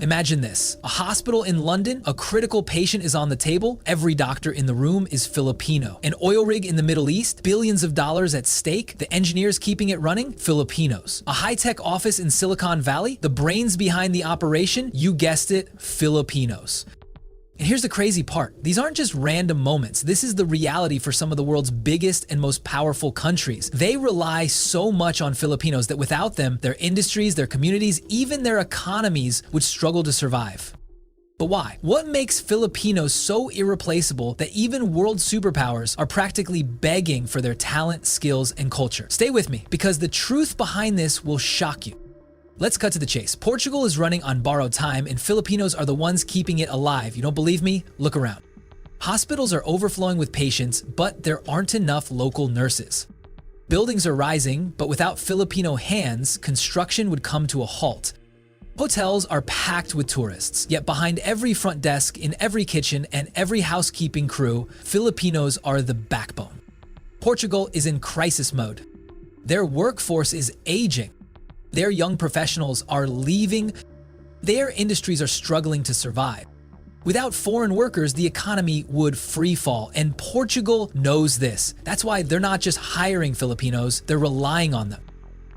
Imagine this, a hospital in London, a critical patient is on the table, every doctor in the room is Filipino. An oil rig in the Middle East, billions of dollars at stake, the engineers keeping it running, Filipinos. A high-tech office in Silicon Valley, the brains behind the operation, you guessed it, Filipinos. And here's the crazy part. These aren't just random moments. This is the reality for some of the world's biggest and most powerful countries. They rely so much on Filipinos that without them, their industries, their communities, even their economies would struggle to survive. But why? What makes Filipinos so irreplaceable that even world superpowers are practically begging for their talent, skills, and culture? Stay with me, because the truth behind this will shock you. Let's cut to the chase. Portugal is running on borrowed time, and Filipinos are the ones keeping it alive. You don't believe me? Look around. Hospitals are overflowing with patients, but there aren't enough local nurses. Buildings are rising, but without Filipino hands, construction would come to a halt. Hotels are packed with tourists, yet behind every front desk, in every kitchen, and every housekeeping crew, Filipinos are the backbone. Portugal is in crisis mode. Their workforce is aging. Their young professionals are leaving. Their industries are struggling to survive. Without foreign workers, the economy would free fall, and Portugal knows this. That's why they're not just hiring Filipinos, they're relying on them.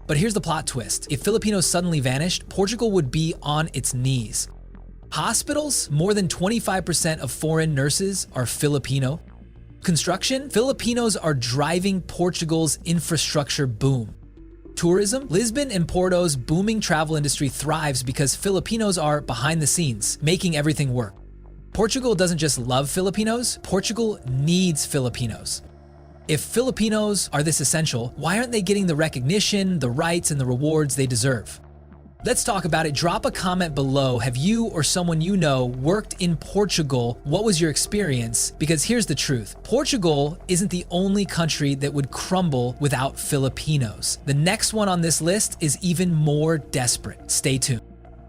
But here's the plot twist. If Filipinos suddenly vanished, Portugal would be on its knees. Hospitals, more than 25% of foreign nurses are Filipino. Construction, Filipinos are driving Portugal's infrastructure boom. Tourism, Lisbon and Porto's booming travel industry thrives because Filipinos are behind the scenes, making everything work. Portugal doesn't just love Filipinos, Portugal needs Filipinos. If Filipinos are this essential, why aren't they getting the recognition, the rights, and the rewards they deserve? Let's talk about it. Drop a comment below. Have you or someone you know worked in Portugal? What was your experience? Because here's the truth. Portugal isn't the only country that would crumble without Filipinos. The next one on this list is even more desperate. Stay tuned.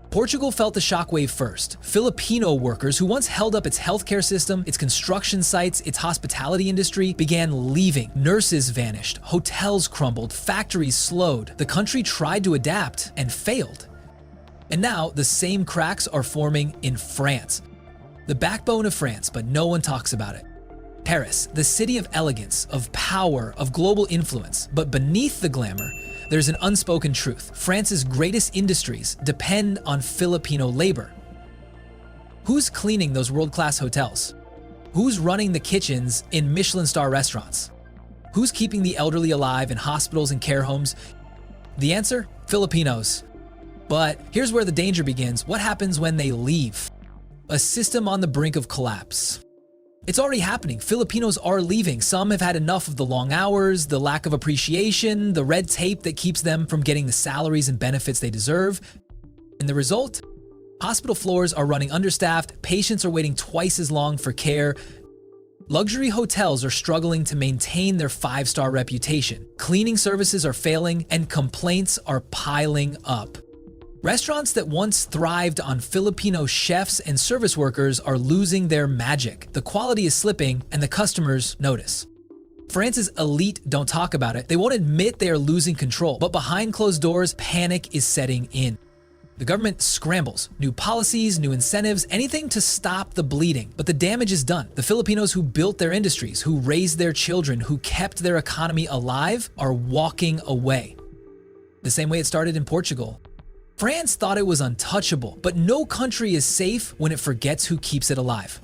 Portugal felt the shockwave first. Filipino workers who once held up its healthcare system, its construction sites, its hospitality industry began leaving. Nurses vanished, hotels crumbled, factories slowed. The country tried to adapt and failed. And now the same cracks are forming in France. The backbone of France, but no one talks about it. Paris, the city of elegance, of power, of global influence. But beneath the glamour, there's an unspoken truth. France's greatest industries depend on Filipino labor. Who's cleaning those world-class hotels? Who's running the kitchens in Michelin star restaurants? Who's keeping the elderly alive in hospitals and care homes? The answer? Filipinos. But here's where the danger begins. What happens when they leave? A system on the brink of collapse. It's already happening. Filipinos are leaving. Some have had enough of the long hours, the lack of appreciation, the red tape that keeps them from getting the salaries and benefits they deserve. And the result? Hospital floors are running understaffed, patients are waiting twice as long for care. Luxury hotels are struggling to maintain their 5-star reputation. Cleaning services are failing, and complaints are piling up. Restaurants that once thrived on Filipino chefs and service workers are losing their magic. The quality is slipping, and the customers notice. France's elite don't talk about it. They won't admit they are losing control, but behind closed doors, panic is setting in. The government scrambles. New policies, new incentives, anything to stop the bleeding. But the damage is done. The Filipinos who built their industries, who raised their children, who kept their economy alive, are walking away. The same way it started in Portugal. France thought it was untouchable, but no country is safe when it forgets who keeps it alive.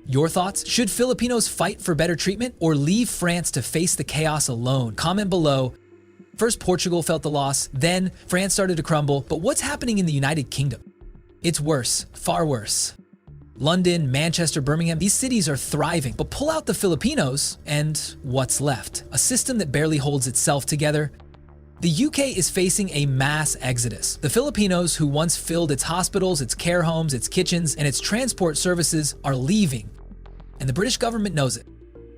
Your thoughts? Should Filipinos fight for better treatment or leave France to face the chaos alone? Comment below. First, Portugal felt the loss, then France started to crumble, but what's happening in the United Kingdom? It's worse, far worse. London, Manchester, Birmingham, these cities are thriving, but pull out the Filipinos and what's left? A system that barely holds itself together. The UK is facing a mass exodus. The Filipinos who once filled its hospitals, its care homes, its kitchens, and its transport services are leaving. And the British government knows it.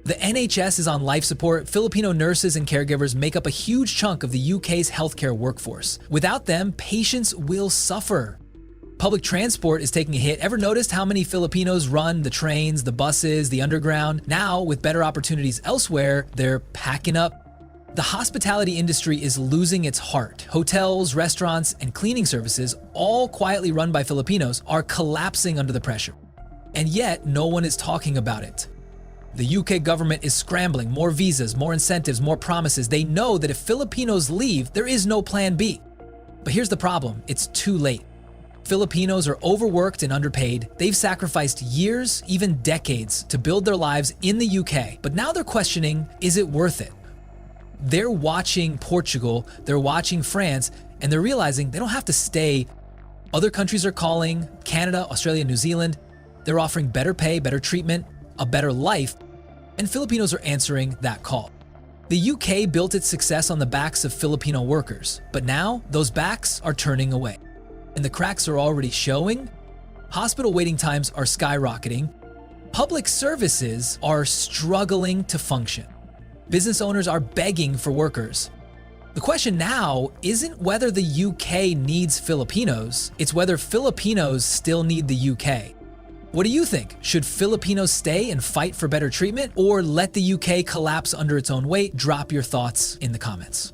The NHS is on life support. Filipino nurses and caregivers make up a huge chunk of the UK's healthcare workforce. Without them, patients will suffer. Public transport is taking a hit. Ever noticed how many Filipinos run the trains, the buses, the underground? Now, with better opportunities elsewhere, they're packing up. The hospitality industry is losing its heart. Hotels, restaurants, and cleaning services, all quietly run by Filipinos, are collapsing under the pressure. And yet, no one is talking about it. The UK government is scrambling, more visas, more incentives, more promises. They know that if Filipinos leave, there is no plan B. But here's the problem, it's too late. Filipinos are overworked and underpaid. They've sacrificed years, even decades, to build their lives in the UK. But now they're questioning, is it worth it? They're watching Portugal, they're watching France, and they're realizing they don't have to stay. Other countries are calling, Canada, Australia, New Zealand. They're offering better pay, better treatment, a better life, and Filipinos are answering that call. The UK built its success on the backs of Filipino workers, but now those backs are turning away. And the cracks are already showing. Hospital waiting times are skyrocketing. Public services are struggling to function. Business owners are begging for workers. The question now isn't whether the UK needs Filipinos, it's whether Filipinos still need the UK. What do you think? Should Filipinos stay and fight for better treatment, or let the UK collapse under its own weight? Drop your thoughts in the comments.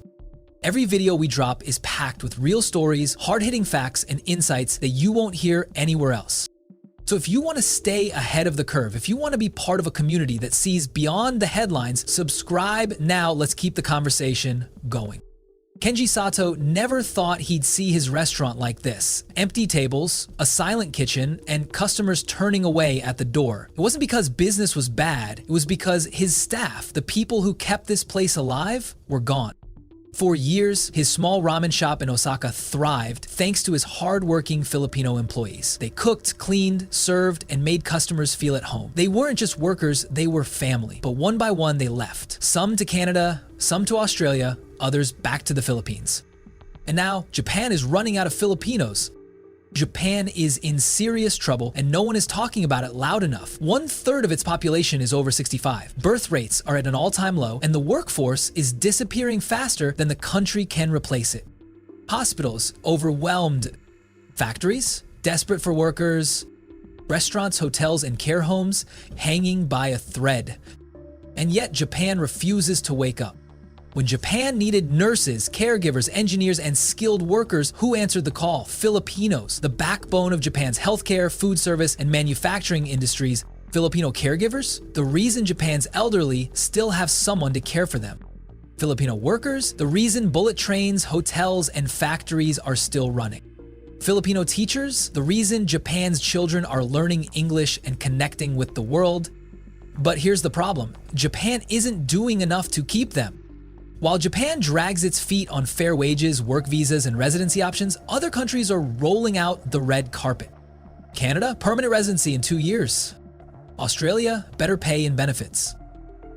Every video we drop is packed with real stories, hard-hitting facts, and insights that you won't hear anywhere else. So if you want to stay ahead of the curve, if you want to be part of a community that sees beyond the headlines, subscribe now. Let's keep the conversation going. Kenji Sato never thought he'd see his restaurant like this. Empty tables, a silent kitchen, and customers turning away at the door. It wasn't because business was bad, it was because his staff, the people who kept this place alive, were gone. For years, his small ramen shop in Osaka thrived thanks to his hardworking Filipino employees. They cooked, cleaned, served, and made customers feel at home. They weren't just workers, they were family. But one by one, they left. Some to Canada, some to Australia, others back to the Philippines. And now, Japan is running out of Filipinos. Japan is in serious trouble, and no one is talking about it loud enough. 1/3 of its population is over 65. Birth rates are at an all-time low, and the workforce is disappearing faster than the country can replace it. Hospitals overwhelmed. Factories desperate for workers. Restaurants, hotels, and care homes hanging by a thread. And yet Japan refuses to wake up. When Japan needed nurses, caregivers, engineers, and skilled workers, who answered the call? Filipinos, the backbone of Japan's healthcare, food service, and manufacturing industries. Filipino caregivers, the reason Japan's elderly still have someone to care for them. Filipino workers, the reason bullet trains, hotels, and factories are still running. Filipino teachers, the reason Japan's children are learning English and connecting with the world. But here's the problem, Japan isn't doing enough to keep them. While Japan drags its feet on fair wages, work visas, and residency options, other countries are rolling out the red carpet. Canada, permanent residency in 2 years. Australia, better pay and benefits.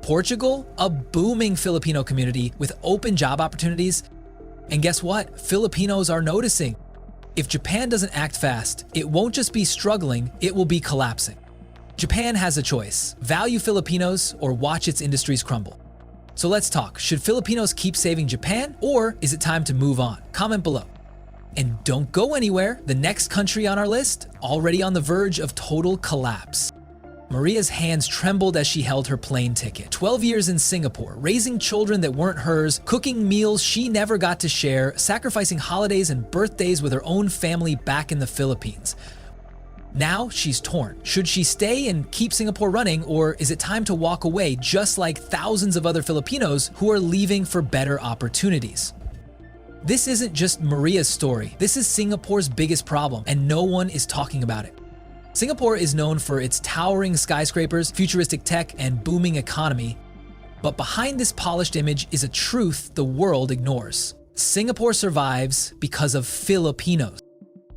Portugal, a booming Filipino community with open job opportunities. And guess what? Filipinos are noticing. If Japan doesn't act fast, it won't just be struggling, it will be collapsing. Japan has a choice: value Filipinos or watch its industries crumble. So let's talk. Should Filipinos keep saving Japan, or is it time to move on? Comment below. And don't go anywhere. The next country on our list, already on the verge of total collapse. Maria's hands trembled as she held her plane ticket. 12 years in Singapore, raising children that weren't hers, cooking meals she never got to share, sacrificing holidays and birthdays with her own family back in the Philippines. Now she's torn. Should she stay and keep Singapore running, or is it time to walk away just like thousands of other Filipinos who are leaving for better opportunities? This isn't just Maria's story. This is Singapore's biggest problem, and no one is talking about it. Singapore is known for its towering skyscrapers, futuristic tech, and booming economy. But behind this polished image is a truth the world ignores. Singapore survives because of Filipinos.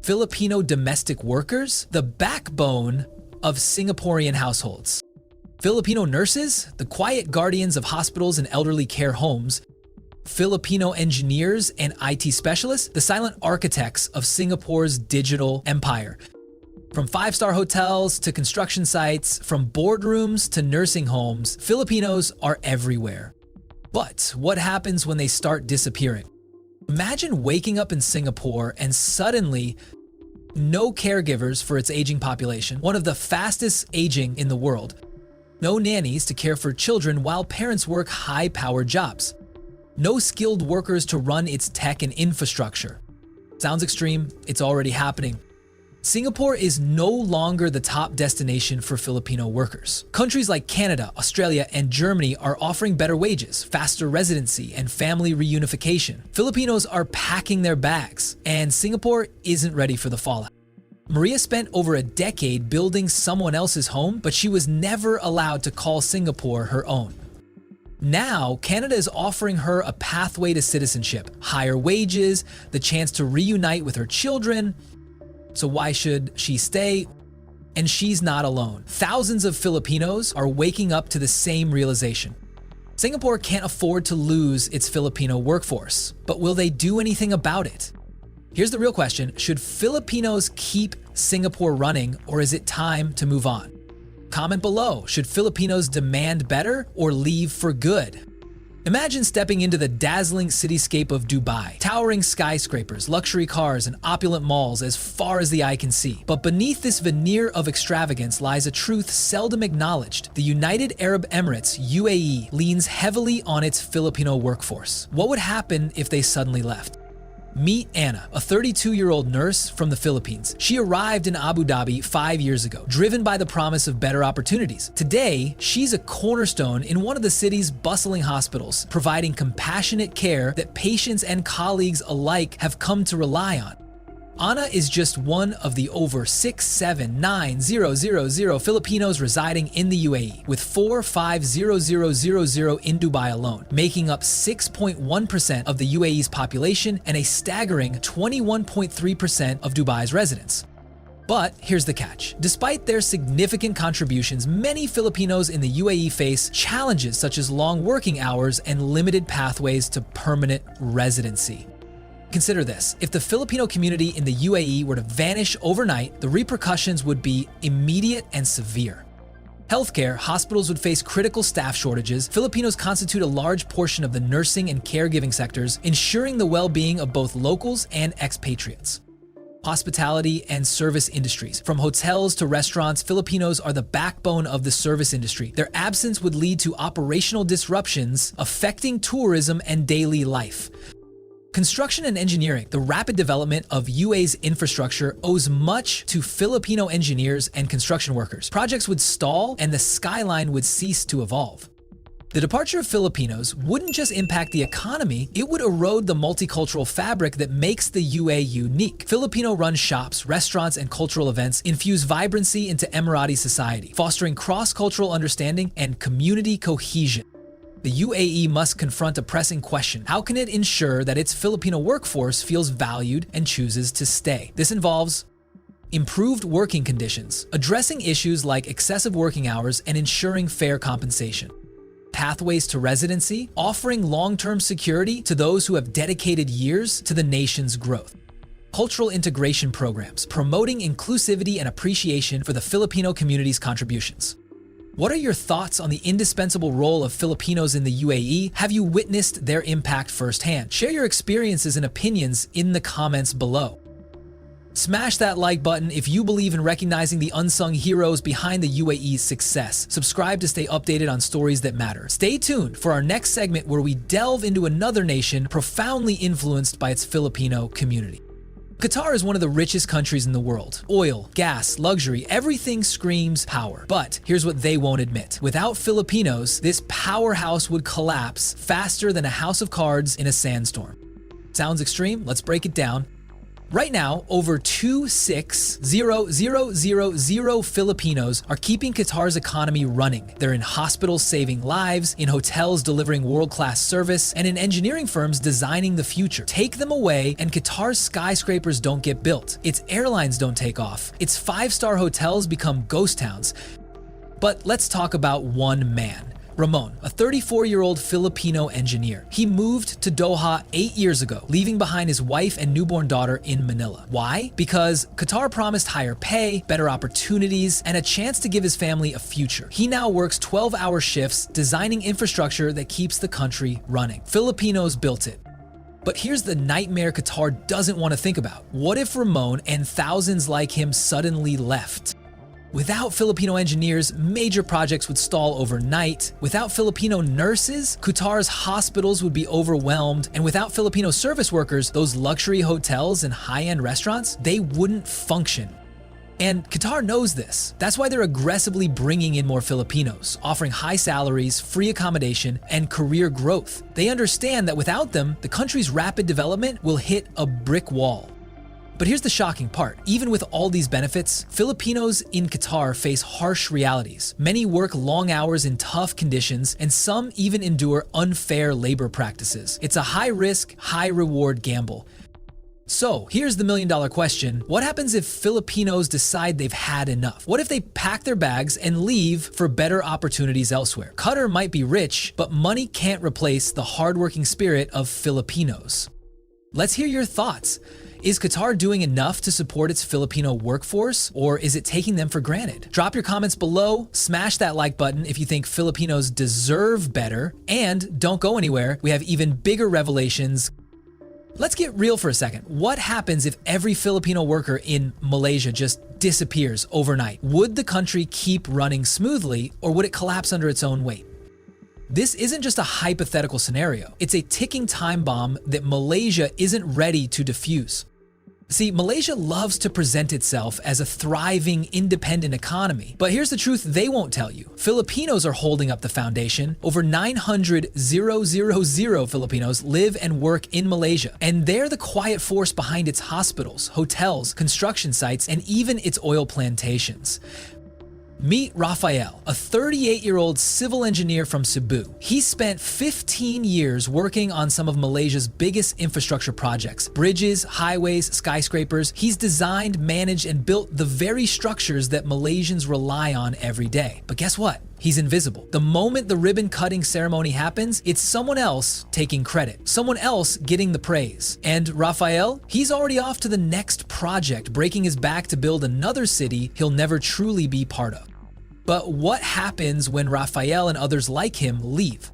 Filipino domestic workers, the backbone of Singaporean households. Filipino nurses, the quiet guardians of hospitals and elderly care homes. Filipino engineers and IT specialists, the silent architects of Singapore's digital empire. From five-star hotels to construction sites, from boardrooms to nursing homes, Filipinos are everywhere. But what happens when they start disappearing? Imagine waking up in Singapore and suddenly no caregivers for its aging population, one of the fastest aging in the world. No nannies to care for children while parents work high-powered jobs. No skilled workers to run its tech and infrastructure. Sounds extreme? It's already happening. Singapore is no longer the top destination for Filipino workers. Countries like Canada, Australia, and Germany are offering better wages, faster residency, and family reunification. Filipinos are packing their bags, and Singapore isn't ready for the fallout. Maria spent over a decade building someone else's home, but she was never allowed to call Singapore her own. Now, Canada is offering her a pathway to citizenship, higher wages, the chance to reunite with her children. So why should she stay? And she's not alone. Thousands of Filipinos are waking up to the same realization. Singapore can't afford to lose its Filipino workforce, but will they do anything about it? Here's the real question: should Filipinos keep Singapore running, or is it time to move on? Comment below. Should Filipinos demand better or leave for good? Imagine stepping into the dazzling cityscape of Dubai. Towering skyscrapers, luxury cars, and opulent malls as far as the eye can see. But beneath this veneer of extravagance lies a truth seldom acknowledged. The United Arab Emirates, UAE, leans heavily on its Filipino workforce. What would happen if they suddenly left? Meet Anna, a 32-year-old nurse from the Philippines. She arrived in Abu Dhabi 5 years ago, driven by the promise of better opportunities. Today, she's a cornerstone in one of the city's bustling hospitals, providing compassionate care that patients and colleagues alike have come to rely on. Anna is just one of the over 679,000 Filipinos residing in the UAE, with 450,000 in Dubai alone, making up 6.1% of the UAE's population and a staggering 21.3% of Dubai's residents. But here's the catch. Despite their significant contributions, many Filipinos in the UAE face challenges such as long working hours and limited pathways to permanent residency. Consider this: if the Filipino community in the UAE were to vanish overnight, the repercussions would be immediate and severe. Healthcare, hospitals would face critical staff shortages. Filipinos constitute a large portion of the nursing and caregiving sectors, ensuring the well-being of both locals and expatriates. Hospitality and service industries. From hotels to restaurants, Filipinos are the backbone of the service industry. Their absence would lead to operational disruptions affecting tourism and daily life. Construction and engineering. The rapid development of UAE's infrastructure owes much to Filipino engineers and construction workers. Projects would stall and the skyline would cease to evolve. The departure of Filipinos wouldn't just impact the economy, it would erode the multicultural fabric that makes the UAE unique. Filipino-run shops, restaurants, and cultural events infuse vibrancy into Emirati society, fostering cross-cultural understanding and community cohesion. The UAE must confront a pressing question: how can it ensure that its Filipino workforce feels valued and chooses to stay? This involves improved working conditions, addressing issues like excessive working hours and ensuring fair compensation. Pathways to residency, offering long-term security to those who have dedicated years to the nation's growth. Cultural integration programs, promoting inclusivity and appreciation for the Filipino community's contributions. What are your thoughts on the indispensable role of Filipinos in the UAE? Have you witnessed their impact firsthand? Share your experiences and opinions in the comments below. Smash that like button if you believe in recognizing the unsung heroes behind the UAE's success. Subscribe to stay updated on stories that matter. Stay tuned for our next segment where we delve into another nation profoundly influenced by its Filipino community. Qatar is one of the richest countries in the world. Oil, gas, luxury, everything screams power. But here's what they won't admit. Without Filipinos, this powerhouse would collapse faster than a house of cards in a sandstorm. Sounds extreme? Let's break it down. Right now, over 26,000 Filipinos are keeping Qatar's economy running. They're in hospitals saving lives, in hotels delivering world-class service, and in engineering firms designing the future. Take them away, and Qatar's skyscrapers don't get built. Its airlines don't take off. Its five-star hotels become ghost towns. But let's talk about one man. Ramon, a 34-year-old Filipino engineer. He moved to Doha 8 years ago, leaving behind his wife and newborn daughter in Manila. Why? Because Qatar promised higher pay, better opportunities, and a chance to give his family a future. He now works 12-hour shifts, designing infrastructure that keeps the country running. Filipinos built it. But here's the nightmare Qatar doesn't want to think about. What if Ramon and thousands like him suddenly left? Without Filipino engineers, major projects would stall overnight. Without Filipino nurses, Qatar's hospitals would be overwhelmed. And without Filipino service workers, those luxury hotels and high-end restaurants, they wouldn't function. And Qatar knows this. That's why they're aggressively bringing in more Filipinos, offering high salaries, free accommodation, and career growth. They understand that without them, the country's rapid development will hit a brick wall. But here's the shocking part. Even with all these benefits, Filipinos in Qatar face harsh realities. Many work long hours in tough conditions, and some even endure unfair labor practices. It's a high-risk, high-reward gamble. So, here's the million-dollar question. What happens if Filipinos decide they've had enough? What if they pack their bags and leave for better opportunities elsewhere? Qatar might be rich, but money can't replace the hardworking spirit of Filipinos. Let's hear your thoughts. Is Qatar doing enough to support its Filipino workforce, or is it taking them for granted? Drop your comments below, smash that like button if you think Filipinos deserve better, and don't go anywhere. We have even bigger revelations. Let's get real for a second. What happens if every Filipino worker in Malaysia just disappears overnight? Would the country keep running smoothly, or would it collapse under its own weight? This isn't just a hypothetical scenario. It's a ticking time bomb that Malaysia isn't ready to defuse. See, Malaysia loves to present itself as a thriving, independent economy. But here's the truth they won't tell you. Filipinos are holding up the foundation. Over 900,000 Filipinos live and work in Malaysia. And they're the quiet force behind its hospitals, hotels, construction sites, and even its oil plantations. Meet Rafael, a 38-year-old civil engineer from Cebu. He spent 15 years working on some of Malaysia's biggest infrastructure projects. Bridges, highways, skyscrapers. He's designed, managed, and built the very structures that Malaysians rely on every day. But guess what? He's invisible. The moment the ribbon-cutting ceremony happens, it's someone else taking credit, someone else getting the praise. And Rafael, he's already off to the next project, breaking his back to build another city he'll never truly be part of. But what happens when Rafael and others like him leave?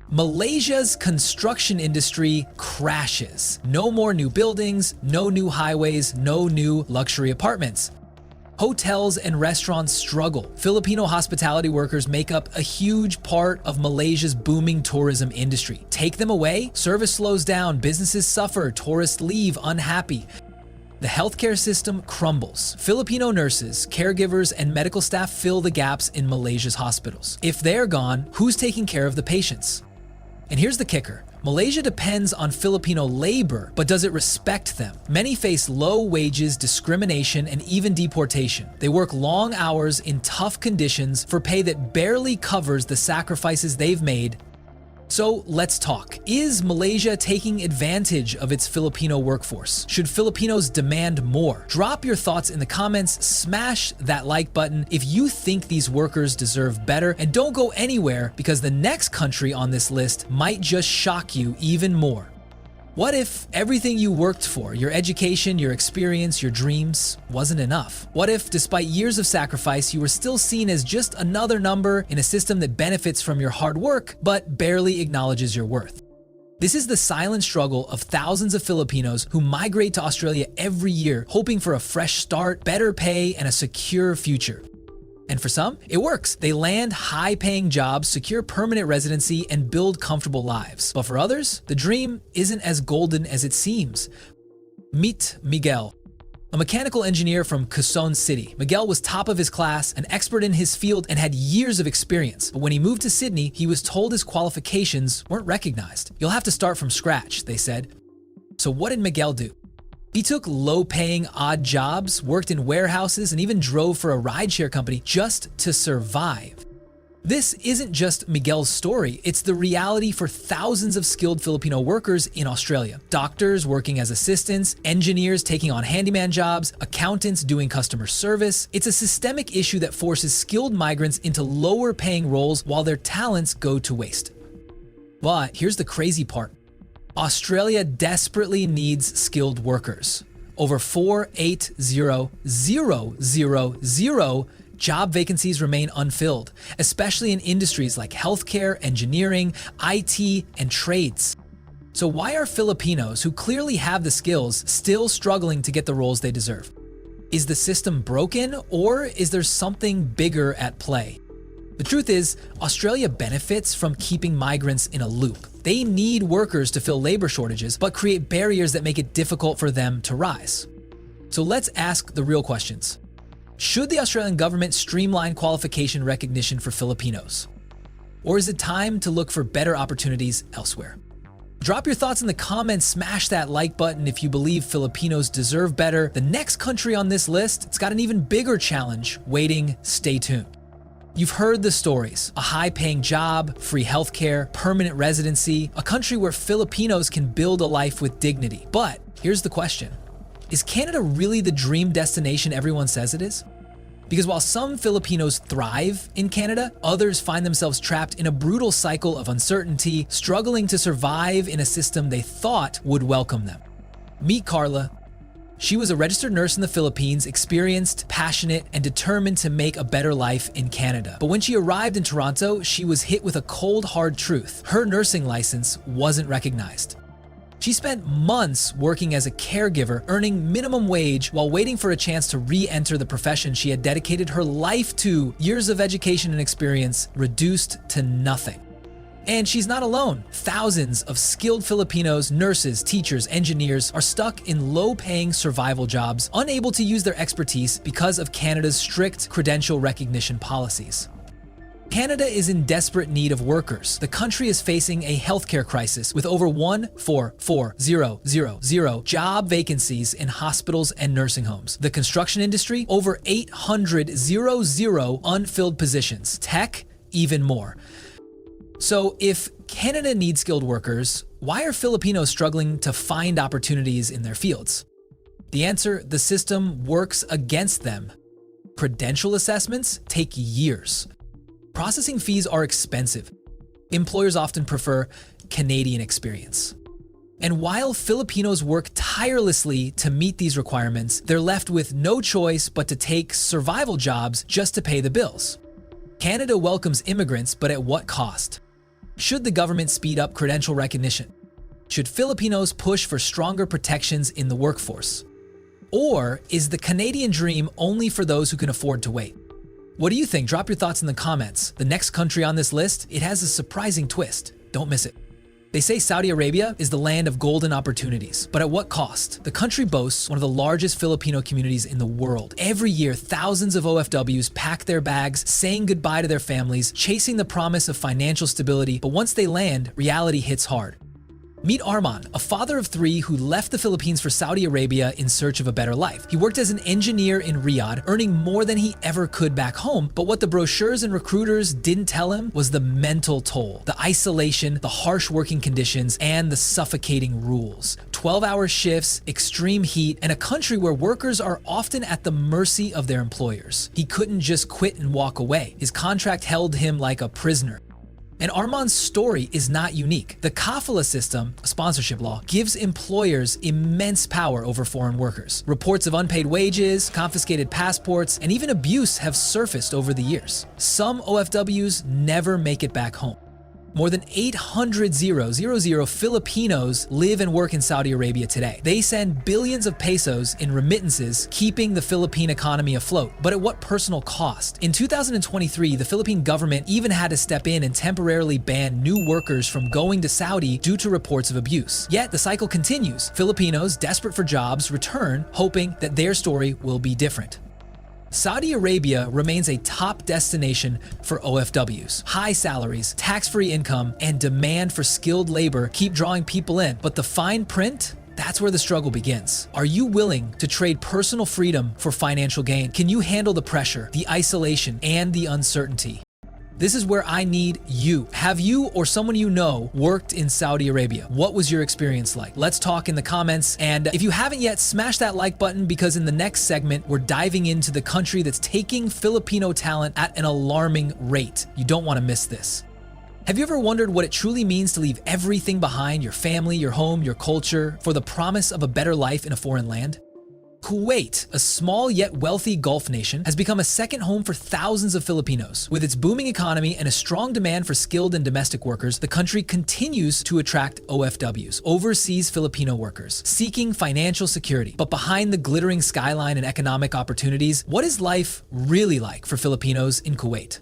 Malaysia's construction industry crashes. No more new buildings, no new highways, no new luxury apartments. Hotels and restaurants struggle. Filipino hospitality workers make up a huge part of Malaysia's booming tourism industry. Take them away, service slows down, businesses suffer, tourists leave unhappy. The healthcare system crumbles. Filipino nurses, caregivers, and medical staff fill the gaps in Malaysia's hospitals. If they're gone, who's taking care of the patients? And here's the kicker. Malaysia depends on Filipino labor, but does it respect them? Many face low wages, discrimination, and even deportation. They work long hours in tough conditions for pay that barely covers the sacrifices they've made. So let's talk. Is Malaysia taking advantage of its Filipino workforce? Should Filipinos demand more? Drop your thoughts in the comments, smash that like button if you think these workers deserve better, and don't go anywhere because the next country on this list might just shock you even more. What if everything you worked for, your education, your experience, your dreams, wasn't enough? What if, despite years of sacrifice, you were still seen as just another number in a system that benefits from your hard work, but barely acknowledges your worth? This is the silent struggle of thousands of Filipinos who migrate to Australia every year, hoping for a fresh start, better pay, and a secure future. And for some, it works. They land high-paying jobs, secure permanent residency, and build comfortable lives. But for others, the dream isn't as golden as it seems. Meet Miguel, a mechanical engineer from Quezon City. Miguel was top of his class, an expert in his field, and had years of experience. But when he moved to Sydney, he was told his qualifications weren't recognized. You'll have to start from scratch, they said. So what did Miguel do? He took low-paying odd jobs, worked in warehouses, and even drove for a rideshare company just to survive. This isn't just Miguel's story, it's the reality for thousands of skilled Filipino workers in Australia. Doctors working as assistants, engineers taking on handyman jobs, accountants doing customer service. It's a systemic issue that forces skilled migrants into lower-paying roles while their talents go to waste. But here's the crazy part. Australia desperately needs skilled workers. Over 480,000 job vacancies remain unfilled, especially in industries like healthcare, engineering, IT, and trades. So why are Filipinos who clearly have the skills still struggling to get the roles they deserve? Is the system broken, or is there something bigger at play? The truth is, Australia benefits from keeping migrants in a loop. They need workers to fill labor shortages, but create barriers that make it difficult for them to rise. So let's ask the real questions. Should the Australian government streamline qualification recognition for Filipinos? Or is it time to look for better opportunities elsewhere? Drop your thoughts in the comments, smash that like button if you believe Filipinos deserve better. The next country on this list, it's got an even bigger challenge waiting. Stay tuned. You've heard the stories: a high-paying job, free healthcare, permanent residency, a country where Filipinos can build a life with dignity. But here's the question: is Canada really the dream destination everyone says it is? Because while some Filipinos thrive in Canada, others find themselves trapped in a brutal cycle of uncertainty, struggling to survive in a system they thought would welcome them. Meet Carla. She was a registered nurse in the Philippines, experienced, passionate, and determined to make a better life in Canada. But when she arrived in Toronto, she was hit with a cold, hard truth. Her nursing license wasn't recognized. She spent months working as a caregiver, earning minimum wage while waiting for a chance to re-enter the profession she had dedicated her life to. Years of education and experience reduced to nothing. And she's not alone. Thousands of skilled Filipinos, nurses, teachers, engineers are stuck in low-paying survival jobs, unable to use their expertise because of Canada's strict credential recognition policies. Canada is in desperate need of workers. The country is facing a healthcare crisis with over 144,000 job vacancies in hospitals and nursing homes. The construction industry, over 800,000 unfilled positions. Tech, even more. So if Canada needs skilled workers, why are Filipinos struggling to find opportunities in their fields? The answer: the system works against them. Credential assessments take years. Processing fees are expensive. Employers often prefer Canadian experience. And while Filipinos work tirelessly to meet these requirements, they're left with no choice but to take survival jobs just to pay the bills. Canada welcomes immigrants, but at what cost? Should the government speed up credential recognition? Should Filipinos push for stronger protections in the workforce? Or is the Canadian dream only for those who can afford to wait? What do you think? Drop your thoughts in the comments. The next country on this list, it has a surprising twist. Don't miss it. They say Saudi Arabia is the land of golden opportunities, but at what cost? The country boasts one of the largest Filipino communities in the world. Every year, thousands of OFWs pack their bags, saying goodbye to their families, chasing the promise of financial stability, but once they land, reality hits hard. Meet Arman, a father of three who left the Philippines for Saudi Arabia in search of a better life. He worked as an engineer in Riyadh, earning more than he ever could back home, but what the brochures and recruiters didn't tell him was the mental toll, the isolation, the harsh working conditions, and the suffocating rules. 12-hour shifts, extreme heat, and a country where workers are often at the mercy of their employers. He couldn't just quit and walk away. His contract held him like a prisoner. And Arman's story is not unique. The kafala system, a sponsorship law, gives employers immense power over foreign workers. Reports of unpaid wages, confiscated passports, and even abuse have surfaced over the years. Some OFWs never make it back home. More than 800,000 Filipinos live and work in Saudi Arabia today. They send billions of pesos in remittances, keeping the Philippine economy afloat. But at what personal cost? In 2023, the Philippine government even had to step in and temporarily ban new workers from going to Saudi due to reports of abuse. Yet the cycle continues. Filipinos, desperate for jobs, return, hoping that their story will be different. Saudi Arabia remains a top destination for OFWs. High salaries, tax-free income, and demand for skilled labor keep drawing people in. But the fine print? That's where the struggle begins. Are you willing to trade personal freedom for financial gain? Can you handle the pressure, the isolation, and the uncertainty? This is where I need you. Have you or someone you know worked in Saudi Arabia? What was your experience like? Let's talk in the comments. And if you haven't yet, smash that like button, because in the next segment, we're diving into the country that's taking Filipino talent at an alarming rate. You don't want to miss this. Have you ever wondered what it truly means to leave everything behind, your family, your home, your culture, for the promise of a better life in a foreign land? Kuwait, a small yet wealthy Gulf nation, has become a second home for thousands of Filipinos. With its booming economy and a strong demand for skilled and domestic workers, the country continues to attract OFWs, overseas Filipino workers, seeking financial security. But behind the glittering skyline and economic opportunities, what is life really like for Filipinos in Kuwait?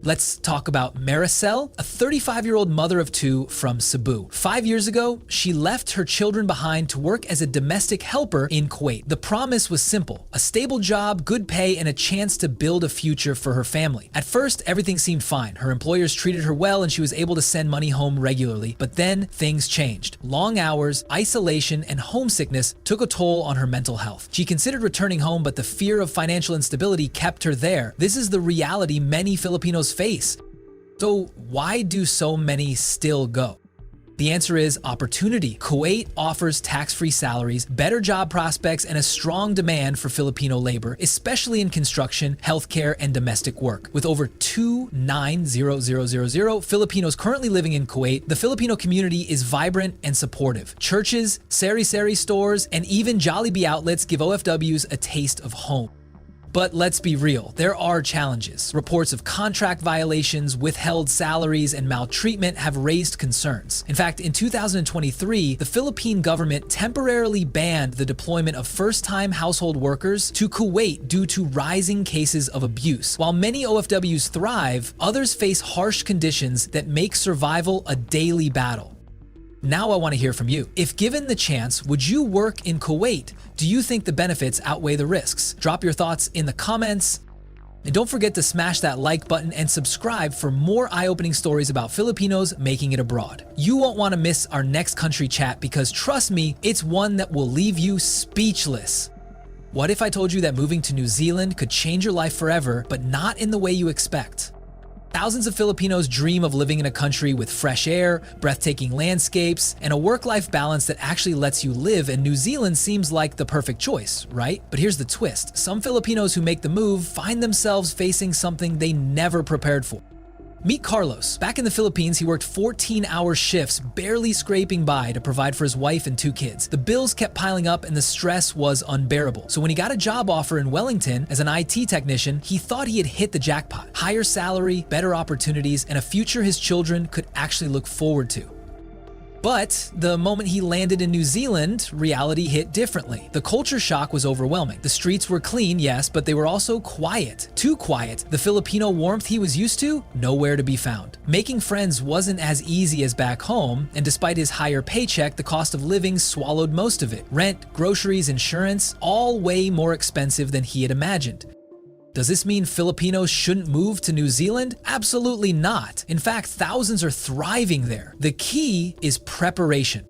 Let's talk about Maricel, a 35-year-old mother of two from Cebu. 5 years ago, she left her children behind to work as a domestic helper in Kuwait. The promise was simple: a stable job, good pay, and a chance to build a future for her family. At first, everything seemed fine. Her employers treated her well and she was able to send money home regularly. But then things changed. Long hours, isolation, and homesickness took a toll on her mental health. She considered returning home, but the fear of financial instability kept her there. This is the reality many Filipinos face. So why do so many still go? The answer is opportunity. Kuwait offers tax-free salaries, better job prospects, and a strong demand for Filipino labor, especially in construction, healthcare, and domestic work. With over 290,000 Filipinos currently living in Kuwait, the Filipino community is vibrant and supportive. Churches, sari-sari stores, and even Jollibee outlets give OFWs a taste of home. But let's be real, there are challenges. Reports of contract violations, withheld salaries, and maltreatment have raised concerns. In fact, in 2023, the Philippine government temporarily banned the deployment of first-time household workers to Kuwait due to rising cases of abuse. While many OFWs thrive, others face harsh conditions that make survival a daily battle. Now I want to hear from you. If given the chance, would you work in Kuwait? Do you think the benefits outweigh the risks? Drop your thoughts in the comments. And don't forget to smash that like button and subscribe for more eye-opening stories about Filipinos making it abroad. You won't want to miss our next country chat because trust me, it's one that will leave you speechless. What if I told you that moving to New Zealand could change your life forever, but not in the way you expect? Thousands of Filipinos dream of living in a country with fresh air, breathtaking landscapes, and a work-life balance that actually lets you live, and New Zealand seems like the perfect choice, right? But here's the twist. Some Filipinos who make the move find themselves facing something they never prepared for. Meet Carlos. Back in the Philippines, he worked 14-hour shifts, barely scraping by to provide for his wife and 2 kids. The bills kept piling up and the stress was unbearable. So when he got a job offer in Wellington as an IT technician, he thought he had hit the jackpot. Higher salary, better opportunities, and a future his children could actually look forward to. But the moment he landed in New Zealand, reality hit differently. The culture shock was overwhelming. The streets were clean, yes, but they were also quiet. Too quiet. The Filipino warmth he was used to, nowhere to be found. Making friends wasn't as easy as back home, and despite his higher paycheck, the cost of living swallowed most of it. Rent, groceries, insurance, all way more expensive than he had imagined. Does this mean Filipinos shouldn't move to New Zealand? Absolutely not. In fact, thousands are thriving there. The key is preparation.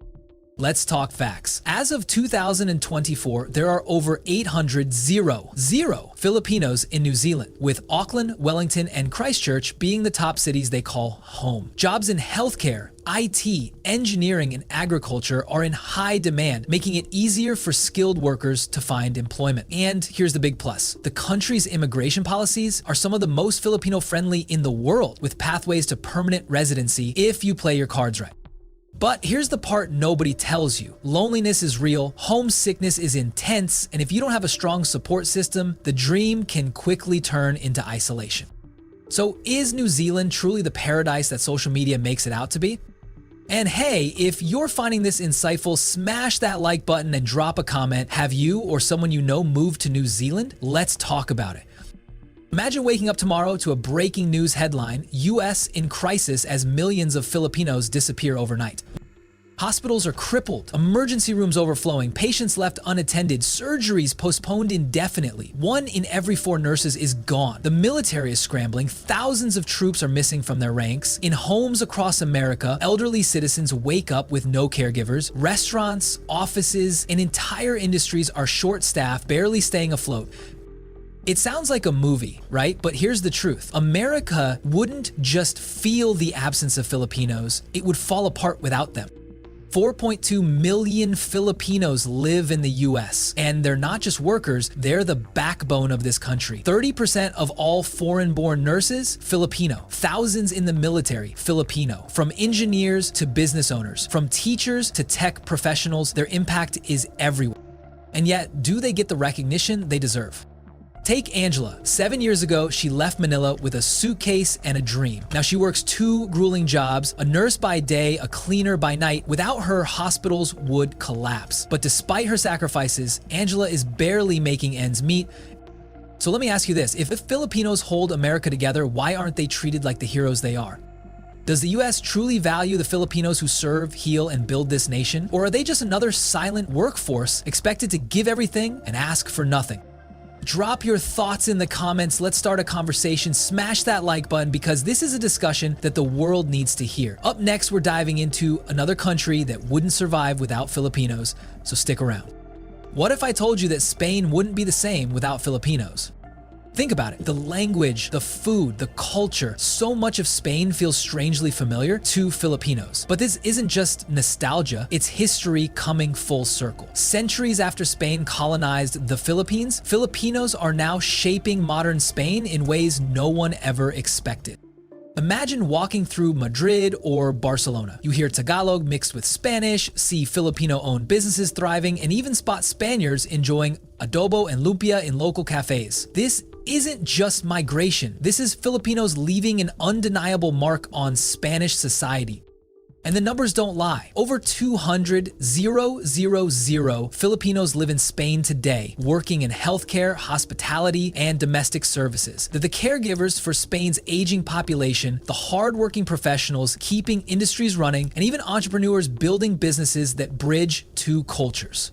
Let's talk facts. As of 2024, there are over 800 Filipinos in New Zealand, with Auckland, Wellington, and Christchurch being the top cities they call home. Jobs in healthcare, IT, engineering, and agriculture are in high demand, making it easier for skilled workers to find employment. And here's the big plus. The country's immigration policies are some of the most Filipino-friendly in the world, with pathways to permanent residency if you play your cards right. But here's the part nobody tells you. Loneliness is real, homesickness is intense, and if you don't have a strong support system, the dream can quickly turn into isolation. So is New Zealand truly the paradise that social media makes it out to be? And hey, if you're finding this insightful, smash that like button and drop a comment. Have you or someone you know moved to New Zealand? Let's talk about it. Imagine waking up tomorrow to a breaking news headline: US in crisis as millions of Filipinos disappear overnight. Hospitals are crippled, emergency rooms overflowing, patients left unattended, surgeries postponed indefinitely. 1 in every 4 nurses is gone. The military is scrambling, thousands of troops are missing from their ranks. In homes across America, elderly citizens wake up with no caregivers. Restaurants, offices, and entire industries are short-staffed, barely staying afloat. It sounds like a movie, right? But here's the truth. America wouldn't just feel the absence of Filipinos, it would fall apart without them. 4.2 million Filipinos live in the US, and they're not just workers, they're the backbone of this country. 30% of all foreign-born nurses, Filipino. Thousands in the military, Filipino. From engineers to business owners, from teachers to tech professionals, their impact is everywhere. And yet, do they get the recognition they deserve? Take Angela. 7 years ago, she left Manila with a suitcase and a dream. Now she works 2 grueling jobs, a nurse by day, a cleaner by night. Without her, hospitals would collapse. But despite her sacrifices, Angela is barely making ends meet. So let me ask you this, if the Filipinos hold America together, why aren't they treated like the heroes they are? Does the US truly value the Filipinos who serve, heal, and build this nation? Or are they just another silent workforce expected to give everything and ask for nothing? Drop your thoughts in the comments. Let's start a conversation. Smash that like button because this is a discussion that the world needs to hear. Up next, we're diving into another country that wouldn't survive without Filipinos, so stick around. What if I told you that Spain wouldn't be the same without Filipinos? Think about it. The language, the food, the culture, so much of Spain feels strangely familiar to Filipinos. But this isn't just nostalgia, it's history coming full circle. Centuries after Spain colonized the Philippines, Filipinos are now shaping modern Spain in ways no one ever expected. Imagine walking through Madrid or Barcelona. You hear Tagalog mixed with Spanish, see Filipino-owned businesses thriving, and even spot Spaniards enjoying adobo and lumpia in local cafes. This isn't just migration. This is Filipinos leaving an undeniable mark on Spanish society. And the numbers don't lie. Over 200,000 Filipinos live in Spain today, working in healthcare, hospitality, and domestic services. They're the caregivers for Spain's aging population, the hardworking professionals keeping industries running, and even entrepreneurs building businesses that bridge 2 cultures.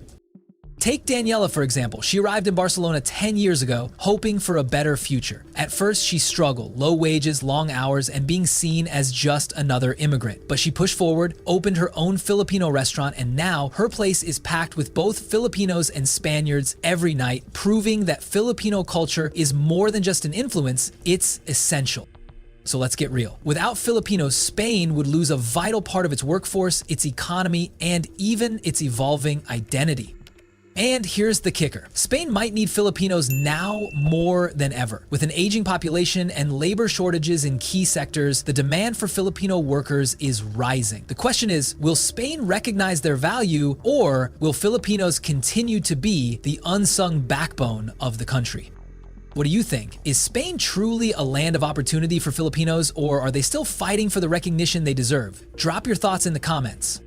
Take Daniela, for example. She arrived in Barcelona 10 years ago, hoping for a better future. At first, she struggled, low wages, long hours, and being seen as just another immigrant. But she pushed forward, opened her own Filipino restaurant, and now her place is packed with both Filipinos and Spaniards every night, proving that Filipino culture is more than just an influence, it's essential. So let's get real. Without Filipinos, Spain would lose a vital part of its workforce, its economy, and even its evolving identity. And here's the kicker. Spain might need Filipinos now more than ever. With an aging population and labor shortages in key sectors, the demand for Filipino workers is rising. The question is, will Spain recognize their value, or will Filipinos continue to be the unsung backbone of the country? What do you think? Is Spain truly a land of opportunity for Filipinos, or are they still fighting for the recognition they deserve? Drop your thoughts in the comments.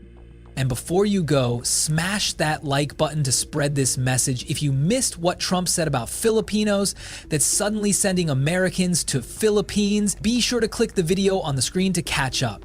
And before you go, smash that like button to spread this message. If you missed what Trump said about Filipinos, that's suddenly sending Americans to Philippines, be sure to click the video on the screen to catch up.